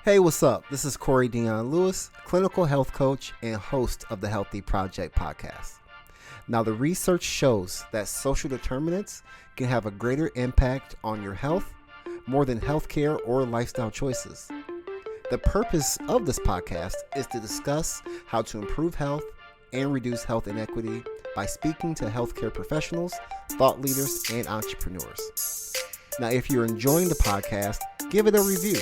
Hey, what's up? This is Corey Dion Lewis, clinical health coach and host of the Healthy Project podcast. Now, the research shows that social determinants can have a greater impact on your health more than healthcare or lifestyle choices. The purpose of this podcast is to discuss how to improve health and reduce health inequity by speaking to healthcare professionals, thought leaders, and entrepreneurs. Now, if you're enjoying the podcast, give it a review.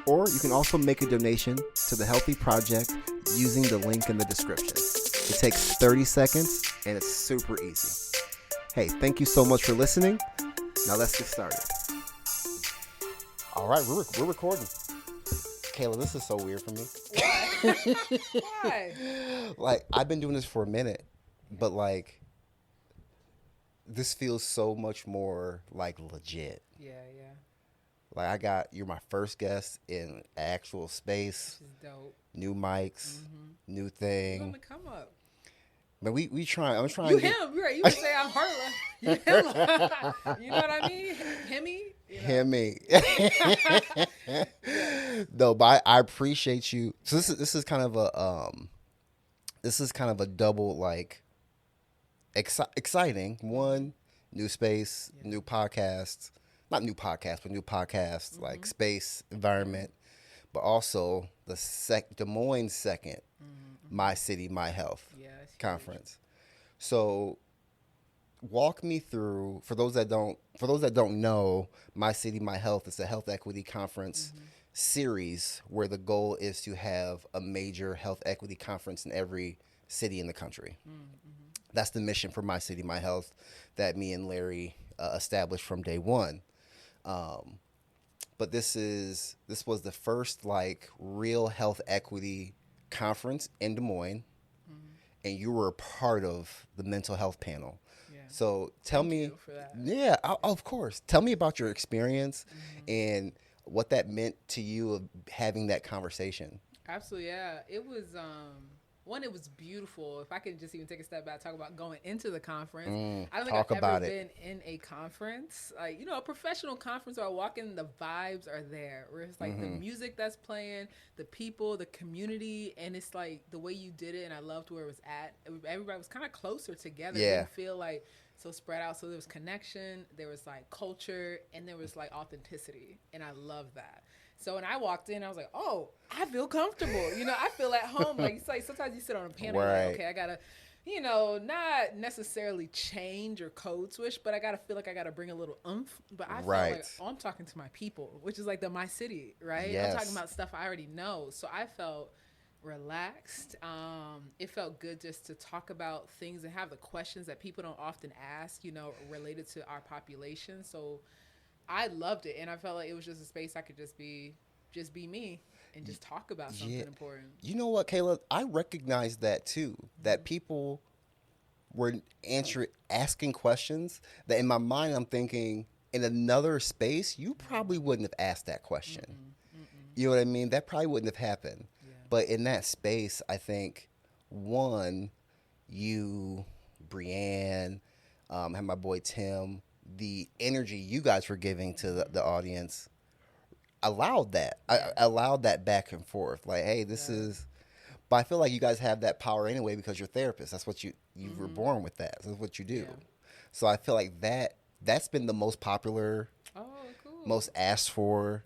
Or you can also make a donation to the Healthy Project using the link in the description. It takes 30 seconds and it's super easy. Hey, thank you so much for listening. Now let's get started. All right, we're recording. Kayla, this is so weird for me. Why? Why? Like, I've been doing this for a minute, but like, this feels so much more like legit. Yeah. Like, you're my first guest in actual space. This is dope. New mics, new thing. You want to come up? But I'm trying. You him, right? You would say I'm Harla. You him. You know what I mean? Himmy. You know? Himmy. No, but I appreciate you. So this is kind of a double, like, exciting. One, new space, new podcast. Not new podcast, but new podcast, like space, environment, but also the Des Moines second, My City, My Health conference. So walk me through, for those that don't know, My City, My Health is a health equity conference series where the goal is to have a major health equity conference in every city in the country. That's the mission for My City, My Health that me and Larry established from day one. But this was the first like real health equity conference in Des Moines, and you were a part of the mental health panel. Yeah. So Thank you for that. Yeah, of course. Tell me about your experience and what that meant to you of having that conversation. Absolutely, yeah. It was it was beautiful. If I could just even take a step back, talk about going into the conference. I don't think I've ever been in a conference, like, a professional conference where I walk in, the vibes are there. Where it's like the music that's playing, the people, the community, and it's like the way you did it, and I loved where it was at. Everybody was kind of closer together. Yeah. It didn't feel like so spread out. So there was connection, there was like culture, and there was like authenticity, and I love that. So when I walked in, I was like, oh, I feel comfortable. I feel at home. Like, it's like sometimes you sit on a panel, right. Like, okay, I got to, not necessarily change or code switch, but I got to feel like I got to bring a little oomph. But I feel like, I'm talking to my people, which is like my city, right? Yes. I'm talking about stuff I already know. So I felt relaxed. It felt good just to talk about things and have the questions that people don't often ask, related to our population. So I loved it, and I felt like it was just a space I could just be me and just talk about something important. You know what, Kayla? I recognize that too, that people were asking questions that in my mind I'm thinking in another space, you probably wouldn't have asked that question. You know what I mean? That probably wouldn't have happened. Yeah. But in that space, I think, one, you, Brianne, and my boy Tim, the energy you guys were giving to the audience allowed that. I allowed that back and forth. Like, hey, this is... But I feel like you guys have that power anyway because you're therapists. That's what you were born with that. That's what you do. Yeah. So I feel like that's been the most popular, most asked for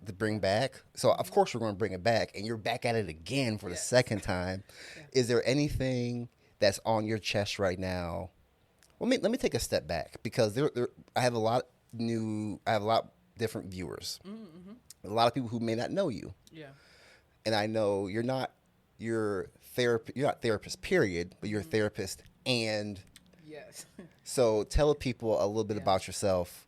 to bring back. So, of course, we're going to bring it back. And you're back at it again for the second time. Yeah. Is there anything that's on your chest right now? Let me take a step back because I have a lot different viewers. A lot of people who may not know you. Yeah. And I know you're not therapist, period, but you're a therapist and yes. So tell people a little bit about yourself,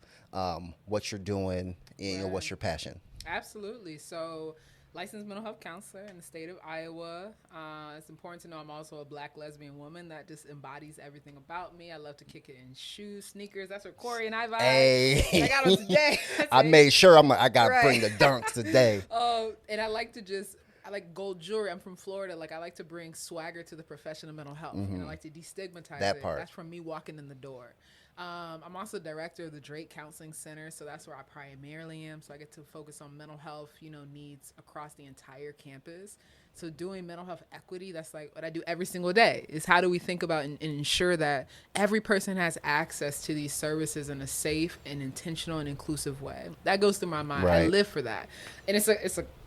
what you're doing, and what's your passion. Absolutely. So licensed mental health counselor in the state of Iowa. It's important to know I'm also a Black lesbian woman that just embodies everything about me. I love to kick it in shoes, sneakers. That's where Corey and I vibe. Hey. I got them today. I made sure I got to bring the dunks today. And I like to I like gold jewelry. I'm from Florida. Like, I like to bring swagger to the profession of mental health. And I like to destigmatize that it. part. That's from me walking in the door. I'm also director of the Drake Counseling Center, so that's where I primarily am. So I get to focus on mental health, needs across the entire campus. So doing mental health equity, that's like what I do every single day, is how do we think about and ensure that every person has access to these services in a safe and intentional and inclusive way. That goes through my mind. Right. I live for that. And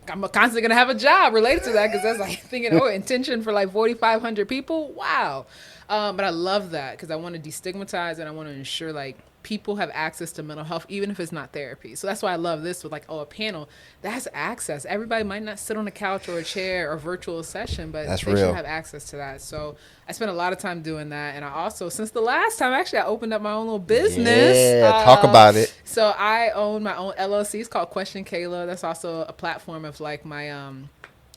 I'm constantly going to have a job related to that, because that's like thinking, intention for like 4,500 people. Wow. But I love that, because I want to destigmatize and I want to ensure like people have access to mental health, even if it's not therapy. So that's why I love this with like, a panel that has access. Everybody might not sit on a couch or a chair or virtual session, but they should have access to that. So I spent a lot of time doing that. And I also, since the last time, actually, I opened up my own little business. Yeah, talk about it. So I own my own LLC. It's called Question Kayla. That's also a platform of like my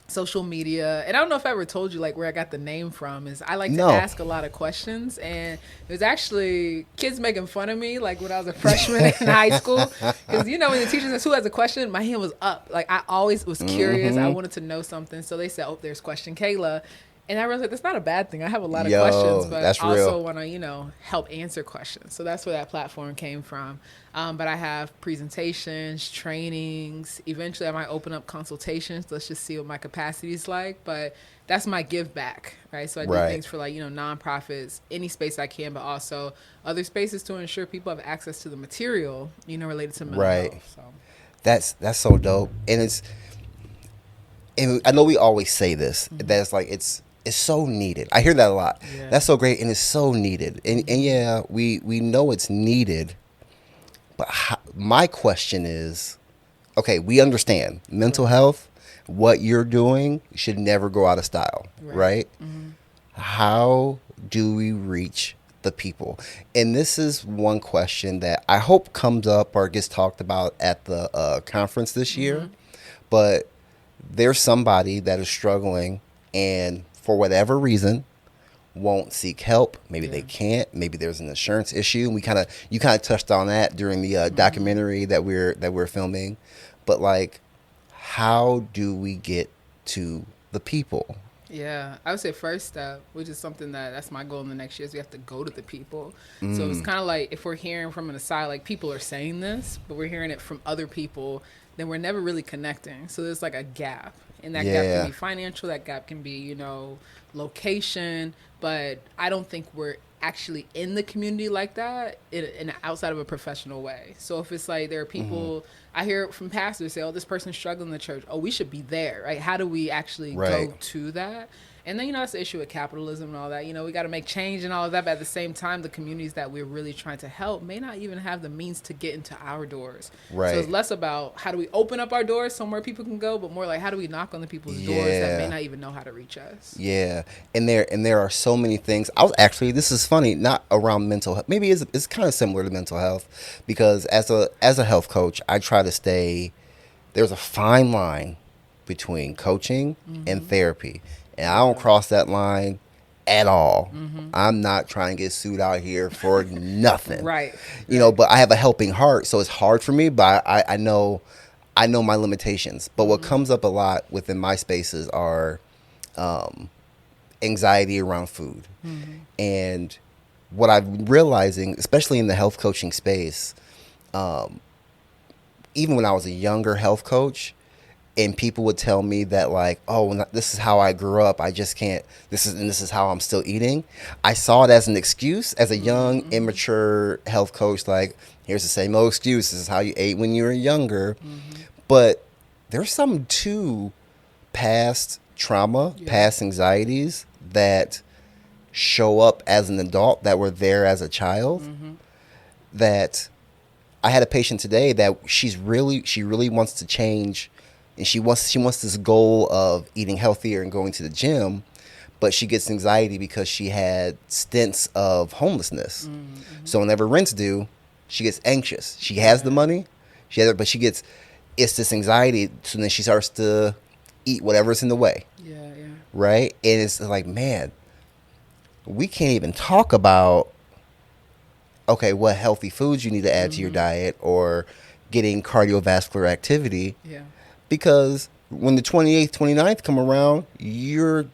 social media. And I don't know if I ever told you like where I got the name from. Is I like to ask a lot of questions, and there's actually kids making fun of me like when I was a freshman in high school, because when the teacher says who has a question, my hand was up. Like I always was curious. I wanted to know something, so they said, there's Question Kayla. And I realized that's not a bad thing. I have a lot of questions, but also want to, help answer questions. So that's where that platform came from. But I have presentations, trainings. Eventually, I might open up consultations. Let's just see what my capacity is like. But that's my give back, right? So I do things for like, nonprofits, any space I can, but also other spaces to ensure people have access to the material, related to mental health. So. That's so dope. And I know we always say this, that's like, it's so needed. I hear that a lot. Yeah. That's so great, and it's so needed. And yeah, we know it's needed. But my question is, okay, we understand mental health, what you're doing should never go out of style, right? Mm-hmm. How do we reach the people? And this is one question that I hope comes up or gets talked about at the conference this year. But there's somebody that is struggling and for whatever reason won't seek help. Maybe they can't. Maybe there's an insurance issue. You kind of touched on that during the documentary that we're filming. But like, how do we get to the people? Yeah, I would say first step, which is something that's my goal in the next year, is we have to go to the people. So it's kind of like if we're hearing from an aside, like people are saying this, but we're hearing it from other people, then we're never really connecting. So there's like a gap. And that gap can be financial, that gap can be, location. But I don't think we're actually in the community like that in outside of a professional way. So if it's like there are people, I hear from pastors say, this person's struggling in the church. We should be there, right? How do we actually go to that? And then, that's the issue with capitalism and all that. We got to make change and all of that. But at the same time, the communities that we're really trying to help may not even have the means to get into our doors. Right. So it's less about how do we open up our doors somewhere people can go, but more like how do we knock on the people's doors that may not even know how to reach us. Yeah. And there are so many things. This is funny, not around mental health. Maybe it's kind of similar to mental health, because as a health coach, I try to stay, there's a fine line between coaching and therapy. And I don't cross that line at all. I'm not trying to get sued out here for nothing. Right. But I have a helping heart, so it's hard for me, but I know my limitations. But what comes up a lot within my spaces are anxiety around food. And what I'm realizing, especially in the health coaching space, even when I was a younger health coach, and people would tell me that like, this is how I grew up, I just can't, this is how I'm still eating. I saw it as an excuse as a young, immature health coach, like, here's the same old excuse, this is how you ate when you were younger. But there's something to past trauma, past anxieties that show up as an adult that were there as a child. That I had a patient today that she really wants to change. And she wants this goal of eating healthier and going to the gym, but she gets anxiety because she had stints of homelessness. So whenever rent's due, she gets anxious. She has the money, but it's this anxiety. So then she starts to eat whatever's in the way. Right? And it's like, man, we can't even talk about, what healthy foods you need to add to your diet or getting cardiovascular activity. Because when the 28th, 29th come around, you're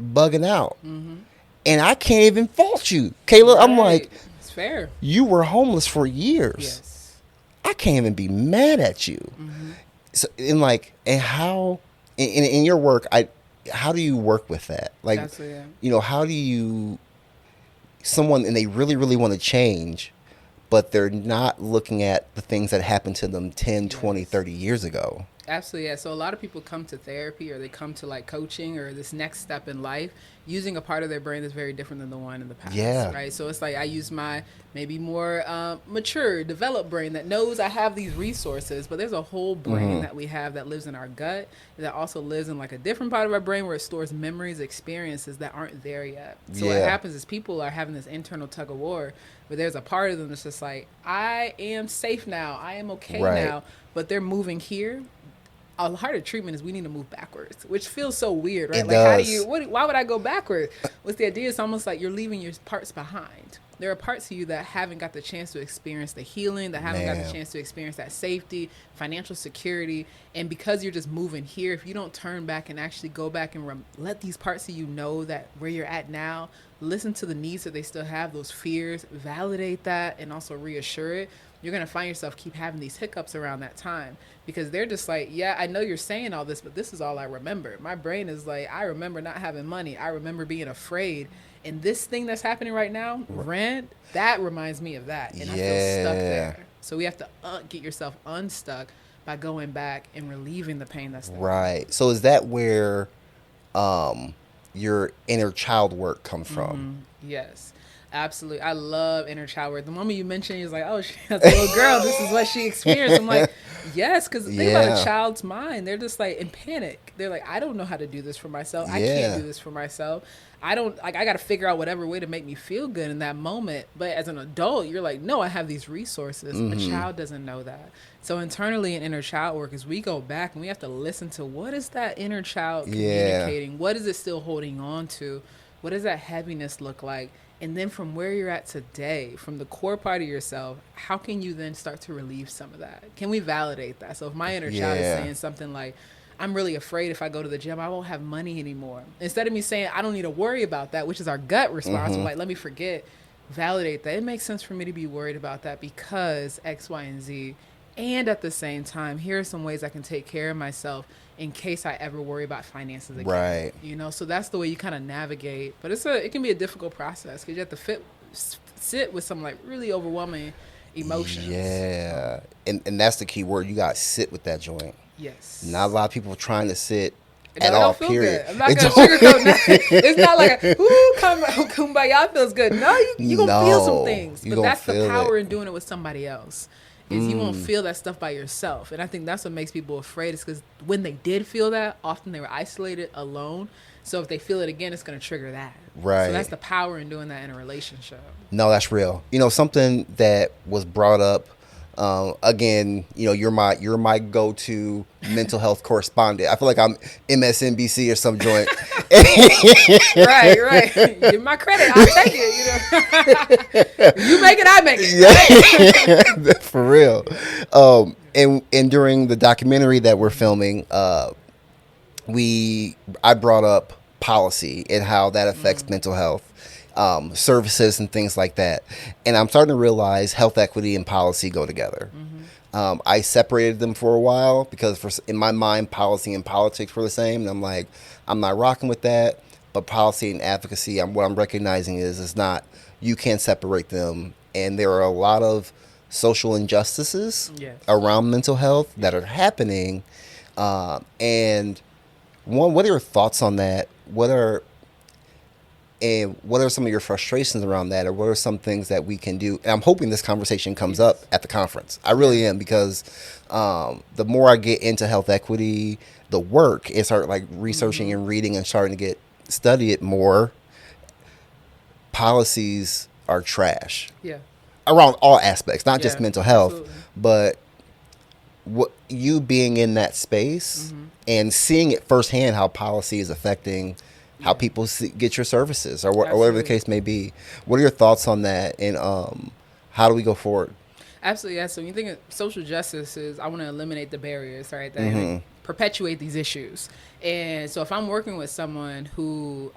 bugging out. And I can't even fault you. Kayla, I'm like, fair. You were homeless for years. Yes. I can't even be mad at you. Mm-hmm. So, in your work, how do you work with that? Like, how do you, and they really, really want to change, but they're not looking at the things that happened to them 10, 20, 30 years ago. Absolutely, yeah. So a lot of people come to therapy, or they come to like coaching or this next step in life using a part of their brain that's very different than the one in the past. Yeah. Right. So it's like I use my maybe more mature, developed brain that knows I have these resources, but there's a whole brain that we have that lives in our gut that also lives in like a different part of our brain where it stores memories, experiences that aren't there yet. So what happens is people are having this internal tug of war, but there's a part of them that's just like, I am safe now, I am okay now, but they're moving here. A harder treatment is we need to move backwards, which feels so weird, right? It like, does. why would I go backwards? What's the idea? It's almost like you're leaving your parts behind. There are parts of you that haven't got the chance to experience the healing, that haven't got the chance to experience that safety, financial security. And because you're just moving here, if you don't turn back and actually go back and let these parts of you know that where you're at now, listen to the needs that they still have, those fears, validate that, and also reassure it, you're going to find yourself keep having these hiccups around that time, because they're just like, yeah, I know you're saying all this, but this is all I remember. My brain is like, I remember not having money. I remember being afraid. And this thing that's happening right now, rent, that reminds me of that. And I feel stuck there. So we have to get yourself unstuck by going back and relieving the pain that's there. Right. So is that where your inner child work comes from? Yes. Absolutely. I love inner child work. The moment you mentioned, you're like, oh, she has a little girl. This is what she experienced. I'm like, yes, because think about a child's mind. They're just like in panic. They're like, I don't know how to do this for myself. I can't do this for myself. I got to figure out whatever way to make me feel good in that moment. But as an adult, you're like, no, I have these resources. A child doesn't know that. So internally in inner child work is we go back and we have to listen to what is that inner child communicating? What is it still holding on to? What does that heaviness look like? And then from where you're at today, from the core part of yourself, how can you then start to relieve some of that? Can we validate that? So if my inner child is saying something like, I'm really afraid if I go to the gym, I won't have money anymore. Instead of me saying, I don't need to worry about that, which is our gut response, like, let me forget, validate that. It makes sense for me to be worried about that because X, Y, and Z. And at the same time, here are some ways I can take care of myself in case I ever worry about finances again. Right. So that's the way you kind of navigate. But it can be a difficult process because you have to sit with some like really overwhelming emotions. Yeah. And that's the key word. You got to sit with that joint. Yes. Not a lot of people trying to sit at all, period. Good. I'm not going to sugarcoat nothing. It's not like kumbaya feels good. No, you're going to feel some things. But that's the power in doing it with somebody else. Is you won't feel that stuff by yourself. And I think that's what makes people afraid, is because when they did feel that, often they were isolated, alone. So if they feel it again, it's going to trigger that. Right. So that's the power in doing that in a relationship. No, that's real. Something that was brought up, again, you're my go-to mental health correspondent. I feel like I'm MSNBC or some joint. Right. Give my credit. I'll take it. You make it, I make it. Right? For real. And during the documentary that we're filming, I brought up policy and how that affects mental health. Services and things like that. And I'm starting to realize health equity and policy go together. I separated them for a while because in my mind, policy and politics were the same. And I'm like, I'm not rocking with that. But policy and advocacy, what I'm recognizing is it's not, you can't separate them. And there are a lot of social injustices around mental health that are happening. And what are your thoughts on that? What are some of your frustrations around that, or what are some things that we can do? And I'm hoping this conversation comes up at the conference. I really am, because the more I get into health equity, the work, and start like researching and reading and starting to study it more, policies are trash. Yeah. Around all aspects, not just mental health, but you being in that space and seeing it firsthand, how policy is affecting how people get your services or whatever the case may be. What are your thoughts on that, and how do we go forward? Absolutely, yeah. So when you think of social justice, I want to eliminate the barriers, right, that perpetuate these issues. And so if I'm working with someone who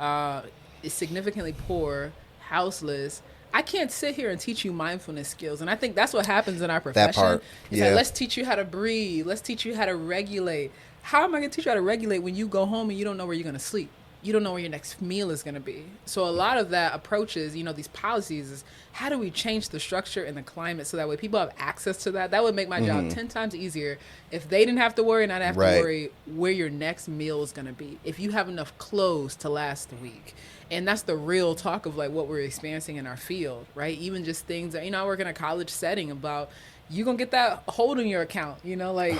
is significantly poor, houseless, I can't sit here and teach you mindfulness skills. And I think that's what happens in our profession. That part. It's like, let's teach you how to breathe. Let's teach you how to regulate. How am I going to teach you how to regulate when you go home and you don't know where you're going to sleep? You don't know where your next meal is going to be. So a lot of that approaches, these policies is how do we change the structure and the climate so that way people have access to that? That would make my job 10 times easier if they didn't have to worry and I'd have to worry where your next meal is going to be. If you have enough clothes to last the week. And that's the real talk of like what we're experiencing in our field, right? Even just things that, I work in a college setting about you're going to get that hold on your account, like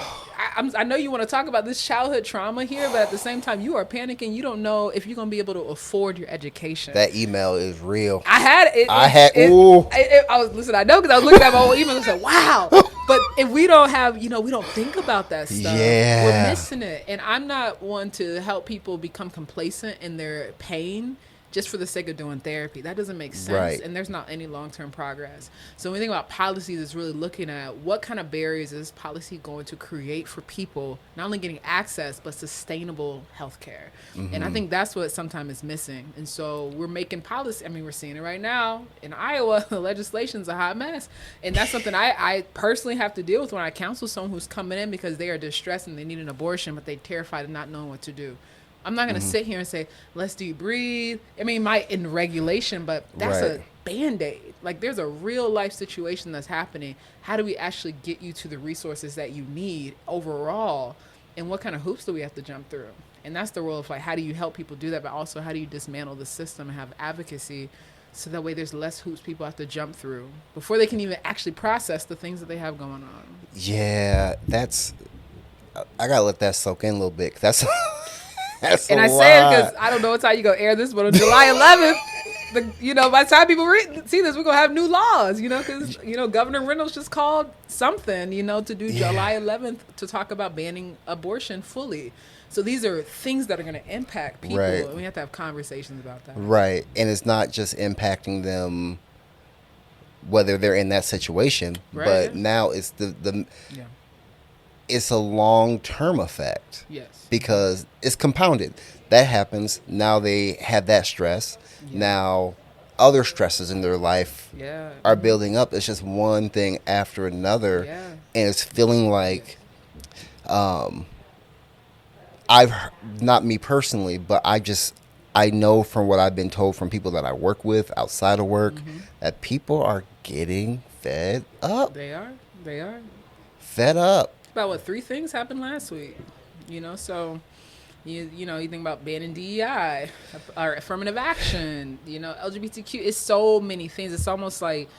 I know you want to talk about this childhood trauma here, but at the same time you are panicking. You don't know if you're going to be able to afford your education. That email is real. I had it. I know because I was looking at my old email and said, wow. But if we don't have, we don't think about that stuff. Yeah. We're missing it. And I'm not one to help people become complacent in their pain just for the sake of doing therapy. That doesn't make sense. Right. And there's not any long-term progress. So when we think about policies, it's really looking at what kind of barriers is policy going to create for people, not only getting access, but sustainable health care. And I think that's what sometimes is missing. And so we're making policy. We're seeing it right now. In Iowa, the legislation's a hot mess. And that's something I personally have to deal with when I counsel someone who's coming in because they are distressed and they need an abortion, but they're terrified of not knowing what to do. I'm not going to sit here and say, let's deep breathe. Might in regulation, but that's a Band-Aid. Like there's a real life situation that's happening. How do we actually get you to the resources that you need overall? And what kind of hoops do we have to jump through? And that's the role of like, how do you help people do that? But also how do you dismantle the system and have advocacy so that way there's less hoops people have to jump through before they can even actually process the things that they have going on. Yeah, I got to let that soak in a little bit. That's and I say it because I don't know what time you gonna air this, but on July 11th, by the time people see this, we're gonna have new laws. Because Governor Reynolds just called something, to do July 11th to talk about banning abortion fully. So these are things that are going to impact people, and we have to have conversations about that. Right, and it's not just impacting them whether they're in that situation, but now it's it's a long-term effect. Yes. Because it's compounded. That happens. Now they have that stress. Yeah. Now other stresses in their life are building up. It's just one thing after another. Yeah. And it's feeling like, not me personally, but I know from what I've been told from people that I work with outside of work that people are getting fed up. They are. Fed up. About 3 things happened last week, so you think about banning DEI or affirmative action, LGBTQ. It's so many things. It's almost like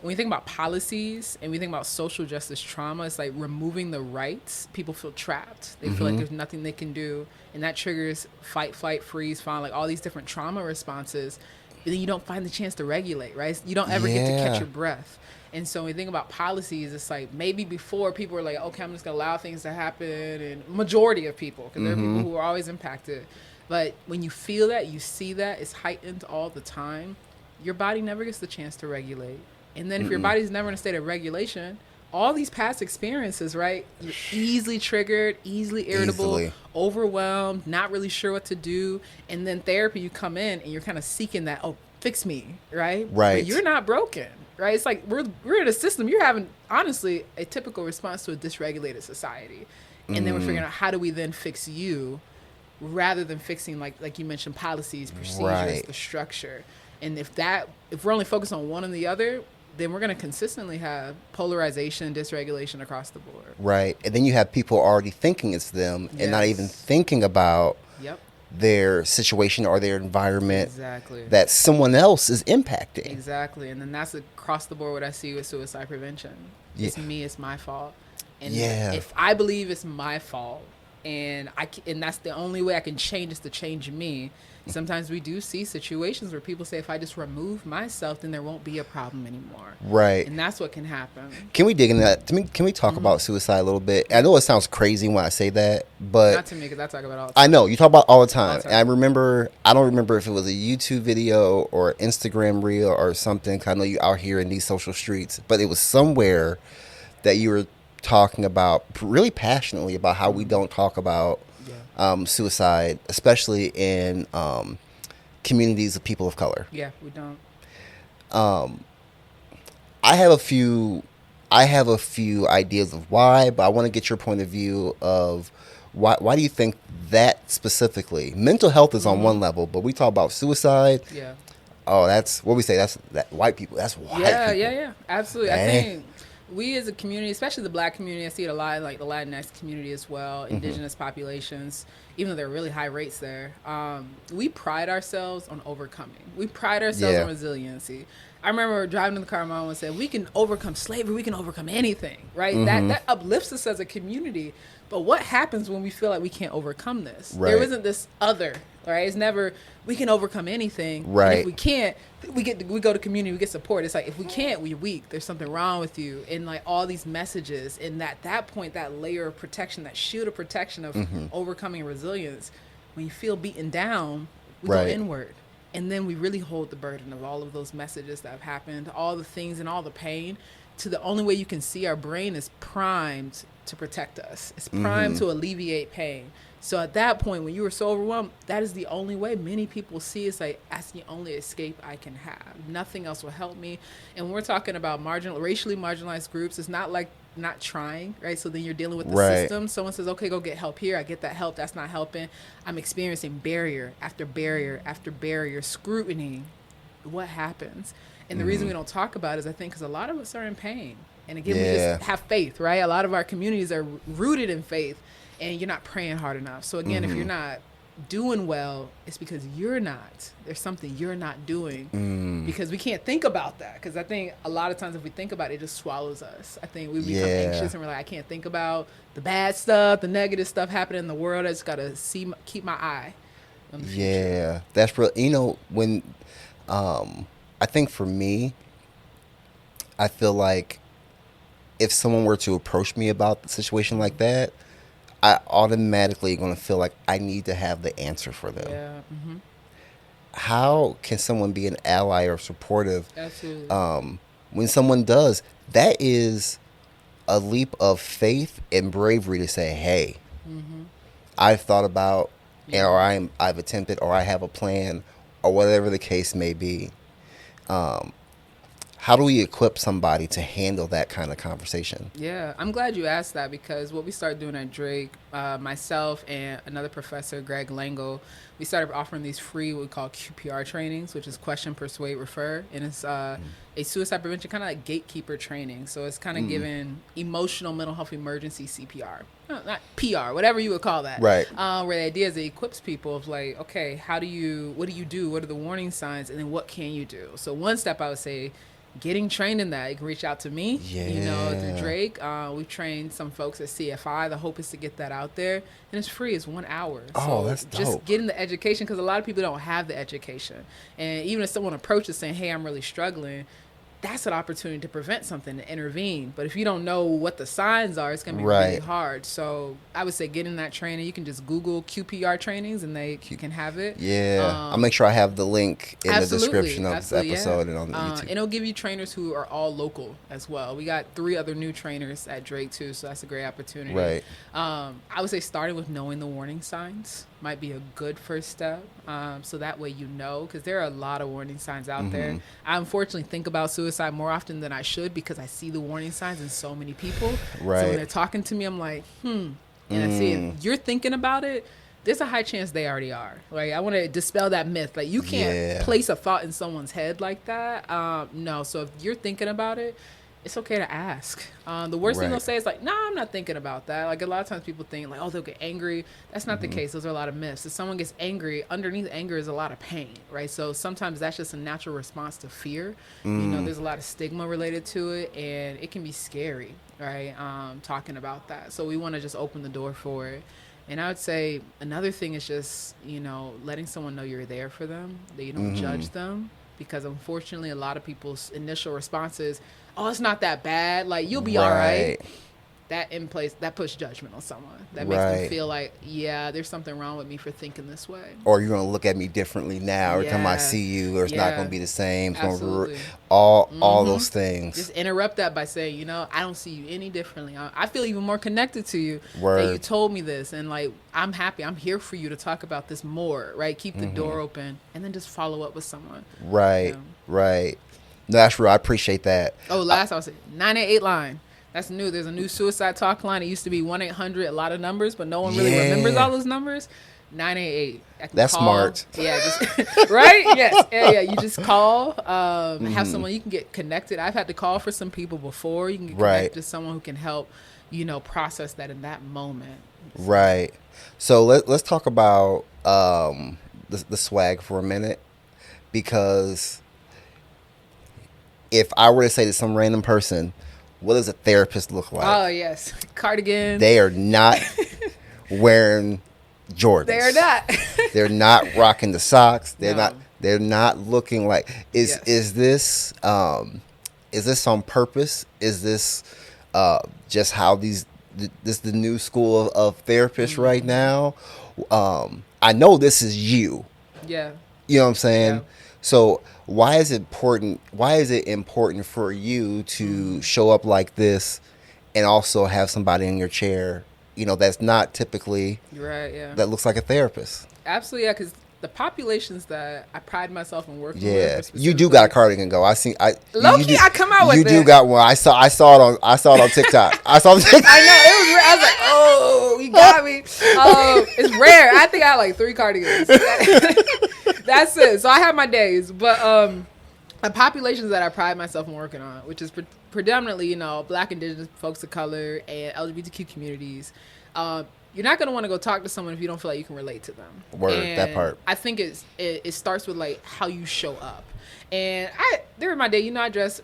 when you think about policies and we think about social justice trauma, it's like removing the rights. People feel trapped. They feel like there's nothing they can do, and that triggers fight, flight, freeze, fawn, like all these different trauma responses. But then you don't find the chance to regulate, right? You don't ever get to catch your breath. And so when we think about policies, it's like maybe before people were like, okay, I'm just going to allow things to happen. And majority of people, because there are people who are always impacted. But when you feel that, you see that, it's heightened all the time. Your body never gets the chance to regulate. And then if your body's never in a state of regulation, all these past experiences, right? You're easily triggered, easily irritable, overwhelmed, not really sure what to do. And then therapy, you come in and you're kind of seeking that, fix me, right? Right. But you're not broken. Right, it's like we're in a system. You're having, honestly, a typical response to a dysregulated society, and then we're figuring out how do we then fix you, rather than fixing like you mentioned policies, procedures, the structure. And if we're only focused on one and the other, then we're going to consistently have polarization and dysregulation across the board. Right, and then you have people already thinking it's them and not even thinking about their situation or their environment that someone else is impacting. Exactly. And then that's across the board what I see with suicide prevention. It's me, it's my fault. And if I believe it's my fault and that's the only way I can change is to change me, sometimes we do see situations where people say, if I just remove myself, then there won't be a problem anymore. Right. And that's what can happen. Can we dig into that? Can we talk about suicide a little bit? I know it sounds crazy when I say that, but... Not to me, because I talk about it all the time. I know. You talk about it all the time. And I don't remember if it was a YouTube video or Instagram reel or something. I know you out here in these social streets, but it was somewhere that you were talking about really passionately about how we don't talk about suicide, especially in communities of people of color. Yeah, we don't. Um, I have a few. I have a few ideas of why, but I want to get your point of view of why. Why do you think that specifically? Mental health is on one level, but we talk about suicide. Yeah. Oh, that's what we say. That's that white people. That's white people. Yeah. Absolutely. Dang. I think we as a community, especially the Black community, I see it a lot in like the Latinx community as well, indigenous populations, even though there are really high rates there. We pride ourselves on overcoming. We pride ourselves on resiliency. I remember driving in the car, my mom said, we can overcome slavery, we can overcome anything, right? That uplifts us as a community. But what happens when we feel like we can't overcome this? Right. There isn't this other, right? It's never, we can overcome anything. Right. And if we can't, we go to community, we get support. It's like, if we can't, we're weak. There's something wrong with you. And like all these messages, and that point, that layer of protection, that shield of protection of overcoming resilience, when you feel beaten down, we go inward. And then we really hold the burden of all of those messages that have happened, all the things and all the pain, to the only way you can see. Our brain is primed to protect us. It's primed to alleviate pain. So at that point, when you were so overwhelmed, that is the only way. Many people see it's like, that's the only escape I can have. Nothing else will help me. And when we're talking about racially marginalized groups, it's not like not trying, right? So then you're dealing with the system. Someone says, okay, go get help here. I get that help. That's not helping. I'm experiencing barrier after barrier after barrier, scrutiny. What happens? And the reason we don't talk about it is, I think, because a lot of us are in pain. And again, we just have faith, right? A lot of our communities are rooted in faith, and you're not praying hard enough. So again, if you're not doing well, it's because you're not. There's something you're not doing, because we can't think about that. Because I think a lot of times if we think about it, it just swallows us. I think we become anxious and we're like, I can't think about the bad stuff, the negative stuff happening in the world. I just got to keep my eye on the future. Yeah, that's real. You know, when I think for me, I feel like if someone were to approach me about the situation like that, I automatically going to feel like I need to have the answer for them. Yeah. How can someone be an ally or supportive? Absolutely. When someone does, that is a leap of faith and bravery to say, hey, I've thought about, or I've attempted, or I have a plan, or whatever the case may be. How do we equip somebody to handle that kind of conversation? Yeah, I'm glad you asked that, because what we started doing at Drake, myself and another professor, Greg Lango, we started offering these free, what we call QPR trainings, which is question, persuade, refer. And it's a suicide prevention, kind of like gatekeeper training. So it's kind of giving emotional mental health emergency CPR. Not PR, whatever you would call that. Right. Where the idea is it equips people of like, okay, what do you do? What are the warning signs? And then what can you do? So one step I would say, getting trained in that. You can reach out to me, through Drake. We've trained some folks at CFI. The hope is to get that out there. And it's free. It's 1 hour. Oh, that's dope. Just getting the education, because a lot of people don't have the education. And even if someone approaches saying, hey, I'm really struggling, that's an opportunity to prevent something, to intervene. But if you don't know what the signs are, it's going to be really hard. So I would say get in that training. You can just Google QPR trainings and you can have it. Yeah. I'll make sure I have the link in the description of this episode and on the YouTube. And it'll give you trainers who are all local as well. We got 3 other new trainers at Drake too, so that's a great opportunity. Right. I would say starting with knowing the warning signs might be a good first step. So that way because there are a lot of warning signs out there. I unfortunately think about suicide more often than I should, because I see the warning signs in so many people. Right. So when they're talking to me, I'm like, And I see if you're thinking about it, there's a high chance they already are. Like, I want to dispel that myth. Like, you can't place a thought in someone's head like that. No. So if you're thinking about it, it's okay to ask. The worst thing they'll say is like, nah, I'm not thinking about that. Like, a lot of times people think like, oh, they'll get angry. That's not the case. Those are a lot of myths. If someone gets angry, underneath anger is a lot of pain, right? So sometimes that's just a natural response to fear. There's a lot of stigma related to it, and it can be scary, right? Talking about that. So we want to just open the door for it. And I would say another thing is just, letting someone know you're there for them, that you don't judge them. Because unfortunately, a lot of people's initial response is, oh, it's not that bad. Like, you'll be all right. That puts judgment on someone. That makes them feel like, yeah, there's something wrong with me for thinking this way. Or you're going to look at me differently now. Every time I see you, or it's not going to be the same. It's Absolutely. All those things. Just interrupt that by saying, I don't see you any differently. I feel even more connected to you Word. that you told me this. And like, I'm happy. I'm here for you to talk about this more, right? Keep the door open, and then just follow up with someone. Right, right. No, that's real. I appreciate that. Oh, last I was saying 988 line. That's new. There's a new suicide talk line. It used to be 1-800, a lot of numbers, but no one really remembers all those numbers. 988. That's call. Smart. Yeah, just right? Yes. Yeah. You just call. Have someone you can get connected. I've had to call for some people before. You can get connected to someone who can help, process that in that moment. Right. So let's talk about the swag for a minute, because if I were to say to some random person, what does a therapist look like? Oh, yes. Cardigan. They are not wearing Jordans. They're not. They're not rocking the socks. They're not looking like is this on purpose? Is this just how this the new school of therapists right now? I know this is you. Yeah. You know what I'm saying? Yeah. So why is it important for you to show up like this and also have somebody in your chair, that's not typically that looks like a therapist? Absolutely, yeah, because the populations that I pride myself in working with. Yeah, you do got a cardigan go. I come out with it. You do got one. I saw it on TikTok. I saw the TikTok. I know, it was rare. I was like, oh, you got me. It's rare. I think I had like 3 cardigans. That's it. So I have my days, but the populations that I pride myself in working on, which is predominantly, Black, Indigenous, folks of color, and LGBTQ communities. You're not going to want to go talk to someone if you don't feel like you can relate to them. That part. I think it starts with like how you show up. And during my day, I dress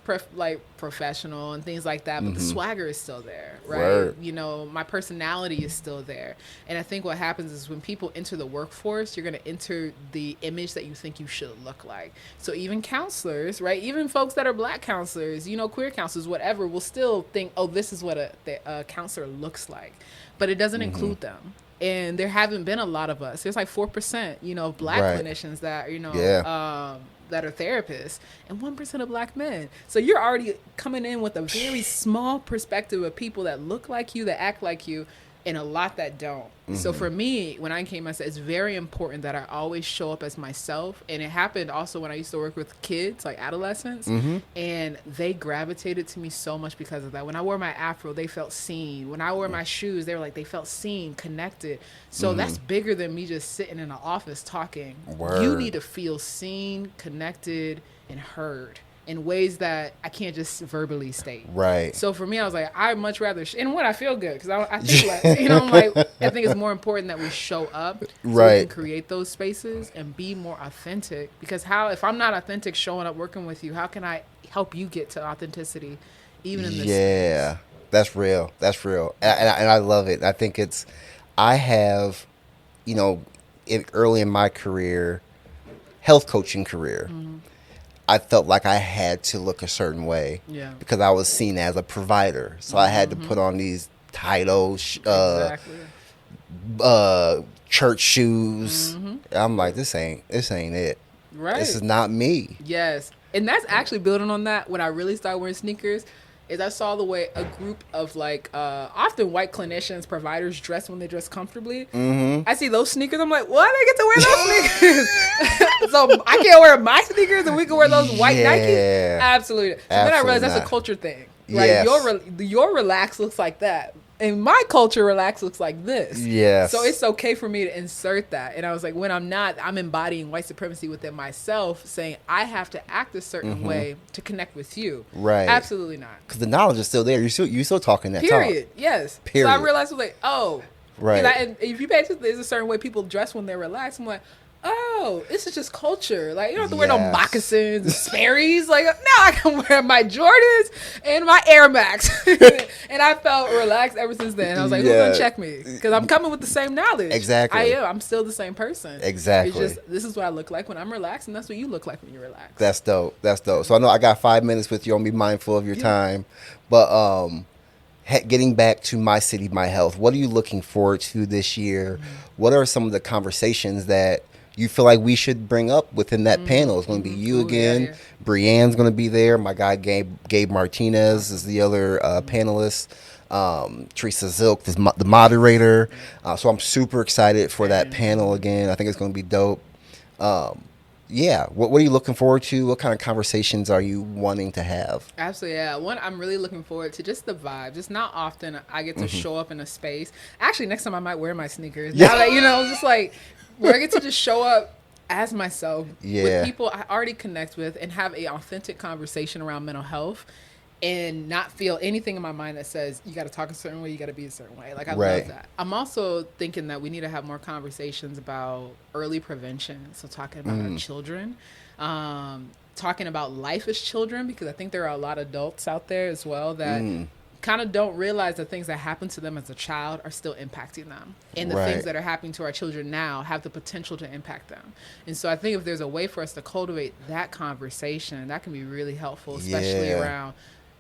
professional and things like that, but the swagger is still there, right? Word. My personality is still there. And I think what happens is when people enter the workforce, you're going to enter the image that you think you should look like. So even counselors, right? Even folks that are Black counselors, queer counselors, whatever, will still think, oh, this is what a counselor looks like. But it doesn't include them. And there haven't been a lot of us. There's like 4%, of Black clinicians that, that are therapists, and 1% of Black men. So you're already coming in with a very small perspective of people that look like you, that act like you, and a lot that don't. So for me, when I came, I said it's very important that I always show up as myself. And it happened also when I used to work with kids, like adolescents, and they gravitated to me so much because of that. When I wore my afro, they felt seen. When I wore my shoes, they felt seen, connected. So that's bigger than me just sitting in an office talking. Word. You need to feel seen, connected, and heard in ways that I can't just verbally state. Right. So for me, I was like, I'd much rather, and I feel good, because I think like, I think it's more important that we show up so we can create those spaces and be more authentic, because if I'm not authentic showing up, working with you, how can I help you get to authenticity even in this space? That's real. And I love it. I think I have, early in my career, health coaching career, I felt like I had to look a certain way because I was seen as a provider. So I had to put on these titles, church shoes. I'm like, this ain't it. Right. This is not me. Yes. And that's actually building on that. When I really started wearing sneakers, is I saw the way a group of often white clinicians, providers dress when they dress comfortably. I see those sneakers. I'm like, what? I get to wear those sneakers. So I can't wear my sneakers and we can wear those white Nikes? Absolutely. So then I realized that's a culture thing. Right? Yes. Your relax looks like that. In my culture, relax looks like this. Yes. So it's okay for me to insert that. And I was like, when I'm not, I'm embodying white supremacy within myself, saying I have to act a certain way to connect with you. Right. Absolutely not. Because the knowledge is still there. You're still talking that Period. talk. Yes. Period. So I realized, I was like, oh. Right. And if you pay attention, there's a certain way people dress when they're relaxed. I'm like, oh, this is just culture. Like, you don't have to wear no moccasins and Sperry's. Like, now I can wear my Jordans and my Air Max. And I felt relaxed ever since then. I was like, who's going to check me? Because I'm coming with the same knowledge. Exactly. I am. I'm still the same person. Exactly. It's just, this is what I look like when I'm relaxed, and that's what you look like when you're relaxed. That's dope. So I know I got 5 minutes with you. I'll be mindful of your time. But getting back to My City, My Health, what are you looking forward to this year? What are some of the conversations that you feel like we should bring up within that panel? It's going to be you again. Brianne's going to be there. My guy Gabe Martinez is the other panelist. Teresa Zilk is the moderator. So I'm super excited for that panel again. I think it's going to be dope. yeah, what are you looking forward to? What kind of conversations are you wanting to have? Absolutely, yeah. One, I'm really looking forward to just the vibe. Just not often I get to show up in a space. Actually, next time I might wear my sneakers. Yeah. Now that, just like where I get to just show up as myself with people I already connect with and have a authentic conversation around mental health and not feel anything in my mind that says you got to talk a certain way, you got to be a certain way. Like, I love that. I'm also thinking that we need to have more conversations about early prevention. So talking about our children, talking about life as children, because I think there are a lot of adults out there as well that kind of don't realize the things that happen to them as a child are still impacting them. And the things that are happening to our children now have the potential to impact them. And so I think if there's a way for us to cultivate that conversation, that can be really helpful, especially around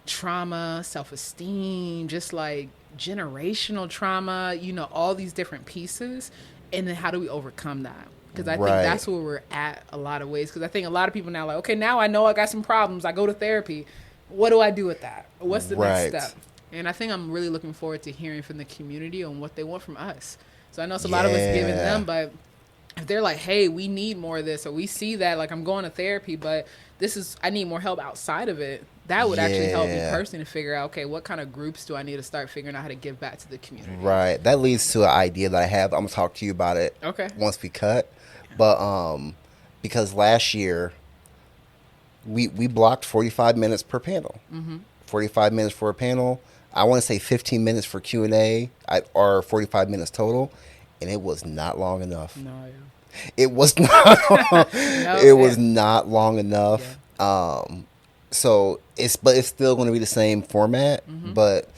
trauma, self-esteem, just like generational trauma, all these different pieces. And then how do we overcome that? Because I think that's where we're at a lot of ways. Because I think a lot of people now like, okay, now I know I got some problems. I go to therapy. What do I do with that? What's the next step? And I think I'm really looking forward to hearing from the community on what they want from us. So I know it's a lot of us giving them, but if they're like, hey, we need more of this, or we see that, like, I'm going to therapy, but I need more help outside of it, that would actually help me personally to figure out, okay, what kind of groups do I need to start figuring out how to give back to the community? Right. That leads to an idea that I have. I'm going to talk to you about it once we cut. But because last year, we blocked 45 minutes per panel. 45 minutes for a panel. I want to say 15 minutes for Q&A, or 45 minutes total. And it was not long enough. No, yeah. It was not. It was not long enough. Yeah. So it's still going to be the same format. But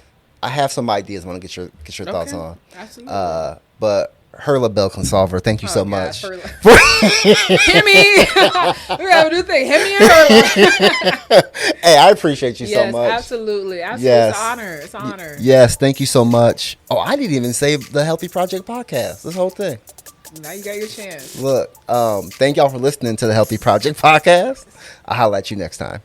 I have some ideas I want to get your thoughts on. Absolutely. But Kayla Bell-Consolver, thank you so much. Hit me. We have a new thing. Hit me and Kayla. Hey, I appreciate you so much. Absolutely. Yes. It's an honor. Yes, thank you so much. Oh, I didn't even say the Healthy Project podcast. This whole thing. Now you got your chance. Look, thank y'all for listening to the Healthy Project podcast. I'll holler at you next time.